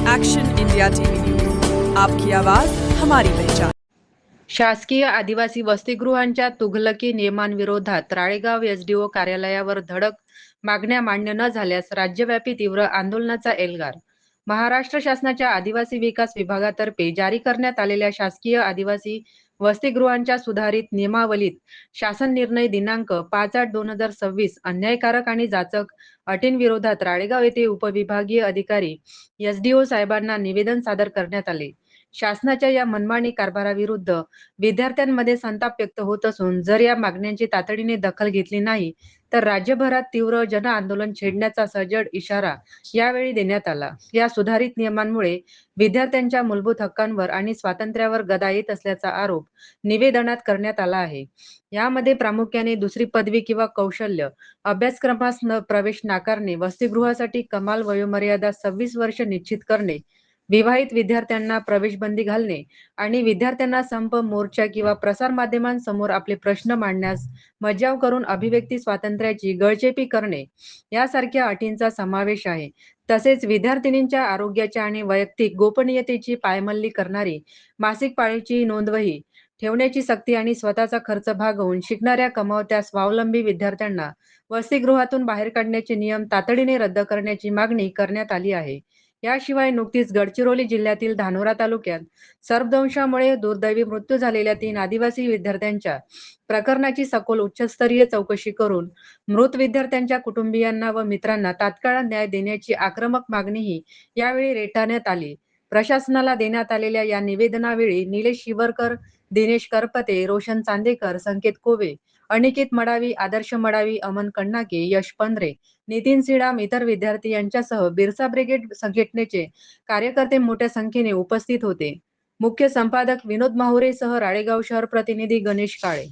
Action India TV news, आपकी आवाज हमारी पहचान। शासकीय आदिवासी वसतिगृहांच्या तुघलकी नियमांविरोधात राळेगाव एसडीओ कार्यालयावर धडक मागण्या मान्य न झाल्यास राज्यव्यापी तीव्र आंदोलनाचा एल्गार। महाराष्ट्र शासनाच्या आदिवासी विकास विभागातर्फे जारी करण्यात आलेल्या शासकीय आदिवासी वसतिगृहांच्या सुधारित नियमावलीत शासन निर्णय दिनांक 5/8/2026 अन्यायकारक आणि जाचक अटींविरोधात राळेगाव येथे उपविभागीय अधिकारी एसडीओ साहेबांना निवेदन सादर करण्यात आले। शासनाच्या या मनमानी कारभाराविरुद्ध विद्यार्थ्यांमध्ये संताप व्यक्त होत असून जर या मागण्यांची तातडीने दखल घेतली नाही तर राज्यभरात तीव्र जन आंदोलन छेडण्याचा सजड इशारा यावेळी देण्यात आला। या सुधारित नियमांमुळे विद्यार्थ्यांच्या मूलभूत हक्कांवर आणि स्वातंत्र्यावर गदा येत असल्याचा आरोप निवेदनात करण्यात आला आहे। यामध्ये प्रामुख्याने दुसरी पदवी किंवा कौशल्य अभ्यासक्रमास प्रवेश नाकारणे, वसतिगृहासाठी कमाल वयोमर्यादा 26 वर्ष निश्चित करणे, विवाहित विद्यार्थ्यांना प्रवेशबंदी घालणे आणि विद्यार्थ्यांना संप, मोर्चा किंवा प्रसार माध्यमांसमोर आपले प्रश्न मांडण्यास मज्जाव करून अभिव्यक्ती स्वातंत्र्याची गळचेपी करणे यासारख्या अटींचा समावेश आहे। तसेच विद्यार्थिनींच्या आरोग्याच्या आणि वैयक्तिक गोपनीयतेची पायमल्ली करणारी मासिक पाळीची नोंदवही ठेवण्याची सक्ती आणि स्वतःचा खर्च भागवून शिकणाऱ्या कमावत्या स्वावलंबी विद्यार्थ्यांना वसतिगृहातून बाहेर काढण्याचे नियम तातडीने रद्द करण्याची मागणी करण्यात आली आहे। याशिवाय नुकतीच गडचिरोली जिल्ह्यातील धानोरा तालुक्यात सर्पदंशामुळे दुर्दैवी मृत्यू झालेल्या 3 आदिवासी विद्यार्थ्यांच्या प्रकरणाची सखोल उच्चस्तरीय चौकशी करून मृत विद्यार्थ्यांच्या कुटुंबियांना व मित्रांना तात्काळ न्याय देण्याची आक्रमक मागणीही यावेळी रेटाळण्यात आली। प्रशासनाला देण्यात आलेल्या या निवेदनावेळी निलेश शिवरकर, दिनेश करपते, रोशन चांदेकर, संकेत कोवे, अनिकेत मडावी, आदर्श मडावी, अमन कन्नाके, यश पंधरे, नितीन सिडाम, इतर विद्यार्थी यांच्यासह बिरसा ब्रिगेड संघटनेचे कार्यकर्ते मोठ्या संख्येने उपस्थित होते। मुख्य संपादक विनोद माहुरे सह राळेगाव शहर प्रतिनिधी गणेश काळे।